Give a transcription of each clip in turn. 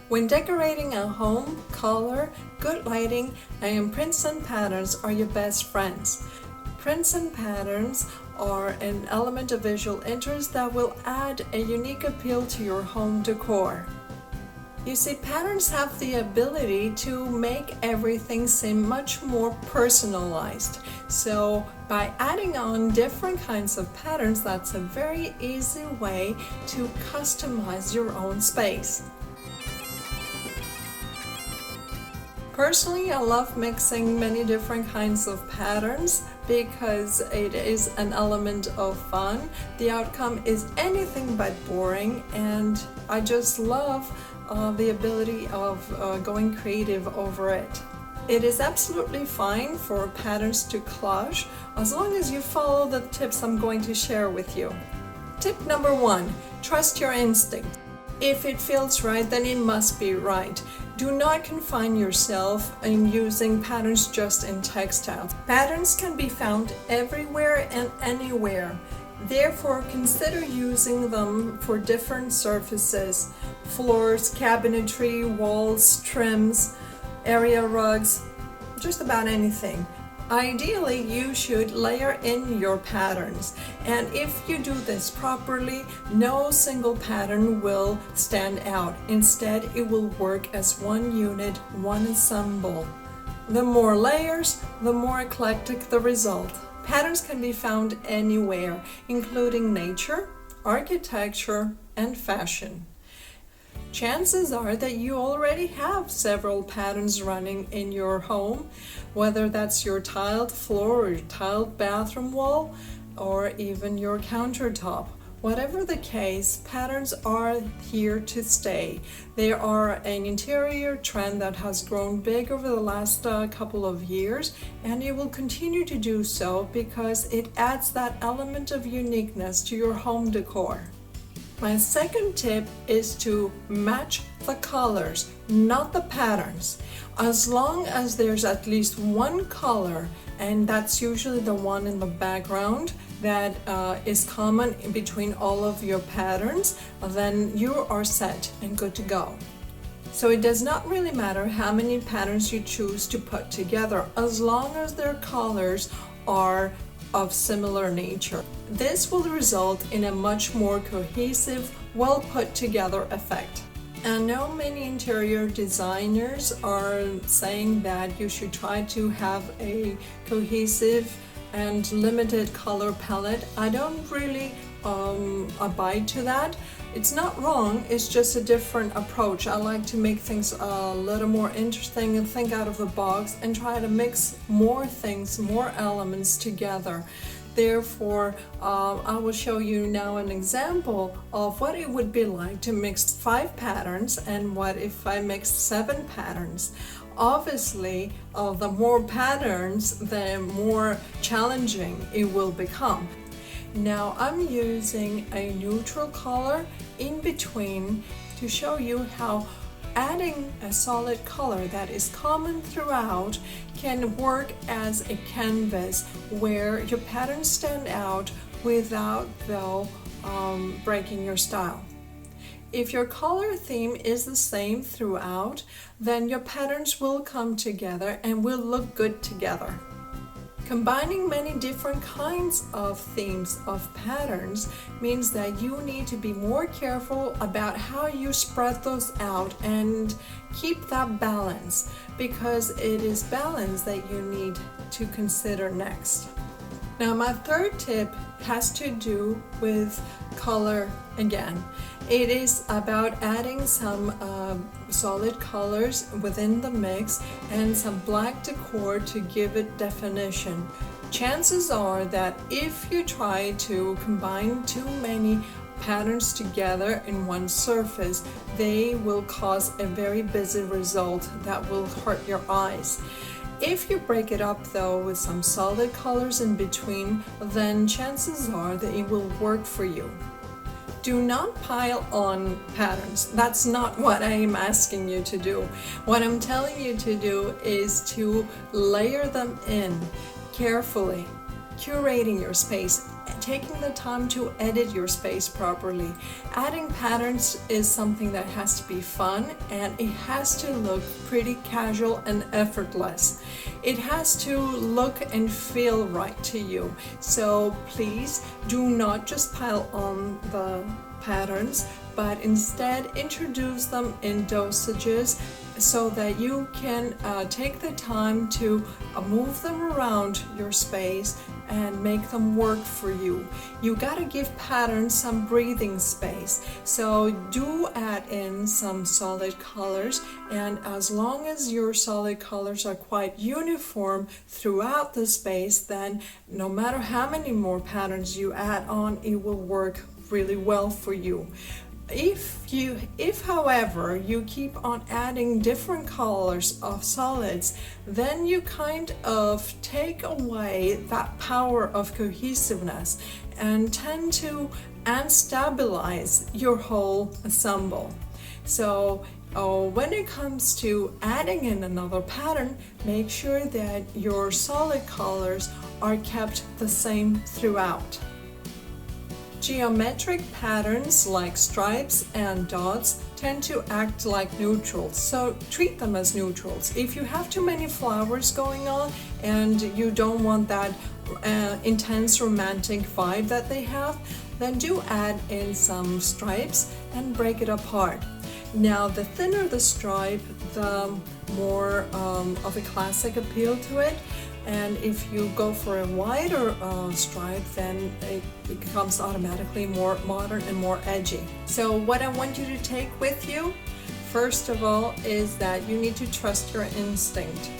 When decorating a home, color, good lighting, and prints and patterns are your best friends. Prints and patterns are an element of visual interest that will add a unique appeal to your home decor. You see, patterns have the ability to make everything seem much more personalized. So by adding on different kinds of patterns, that's a very easy way to customize your own space. Personally, I love mixing many different kinds of patterns because it is an element of fun. The outcome is anything but boring, and I just love the ability of going creative over it. It is absolutely fine for patterns to clash as long as you follow the tips I'm going to share with you. Tip number 1, trust your instinct. If it feels right, then it must be right. Do not confine yourself in using patterns just in textiles. Patterns can be found everywhere and anywhere. Therefore, consider using them for different surfaces: floors, cabinetry, walls, trims, area rugs, just about anything. Ideally, you should layer in your patterns, and if you do this properly, no single pattern will stand out. Instead, it will work as one unit, one ensemble. The more layers, the more eclectic the result. Patterns can be found anywhere, including nature, architecture, and fashion. Chances are that you already have several patterns running in your home, whether that's your tiled floor or your tiled bathroom wall, or even your countertop. Whatever the case, patterns are here to stay. They are an interior trend that has grown big over the last couple of years, and it will continue to do so because it adds that element of uniqueness to your home decor. My second tip is to match the colors, not the patterns. As long as there's at least one color, and that's usually the one in the background that is common in between all of your patterns, then you are set and good to go. So it does not really matter how many patterns you choose to put together, as long as their colors are of similar nature. This will result in a much more cohesive, well put together effect. I know many interior designers are saying that you should try to have a cohesive and limited color palette. I don't really abide to that. It's not wrong, it's just a different approach. I like to make things a little more interesting and think out of the box and try to mix more things, more elements together. Therefore, I will show you now an example of what it would be like to mix 5 patterns and what if I mixed 7 patterns. Obviously, the more patterns, the more challenging it will become. Now I'm using a neutral color in between to show you how adding a solid color that is common throughout can work as a canvas where your patterns stand out without though breaking your style. If your color theme is the same throughout, then your patterns will come together and will look good together. Combining many different kinds of themes of patterns means that you need to be more careful about how you spread those out and keep that balance, because it is balance that you need to consider next. Now, my third tip has to do with color again. It is about adding some solid colors within the mix and some black decor to give it definition. Chances are that if you try to combine too many patterns together in one surface, they will cause a very busy result that will hurt your eyes. If you break it up though with some solid colors in between, then chances are that it will work for you. Do not pile on patterns. That's not what I am asking you to do. What I'm telling you to do is to layer them in carefully, curating your space, taking the time to edit your space properly. Adding patterns is something that has to be fun, and it has to look pretty casual and effortless. It has to look and feel right to you. So please do not just pile on the patterns, but instead introduce them in dosages so that you can take the time to move them around your space and make them work for you. You gotta give patterns some breathing space. So do add in some solid colors, and as long as your solid colors are quite uniform throughout the space, then no matter how many more patterns you add on, it will work really well for you. If however you keep on adding different colors of solids, then you kind of take away that power of cohesiveness and tend to unstabilize your whole ensemble. So when it comes to adding in another pattern, make sure that your solid colors are kept the same throughout. Geometric patterns like stripes and dots tend to act like neutrals, so treat them as neutrals. If you have too many flowers going on and you don't want that intense romantic vibe that they have, then do add in some stripes and break it apart. Now, the thinner the stripe, the more of a classic appeal to it. And if you go for a wider stripe, then it becomes automatically more modern and more edgy. So what I want you to take with you, first of all, is that you need to trust your instinct.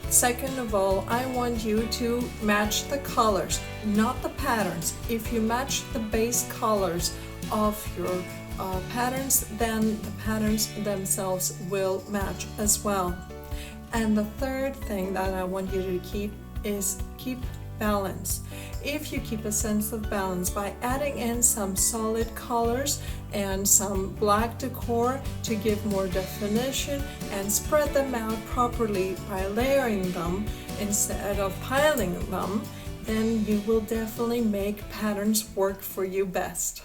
Second of all, I want you to match the colors, not the patterns. If you match the base colors of your patterns, then the patterns themselves will match as well. And the third thing that I want you to keep balance. If you keep a sense of balance by adding in some solid colors and some black decor to give more definition, and spread them out properly by layering them instead of piling them, then you will definitely make patterns work for you best.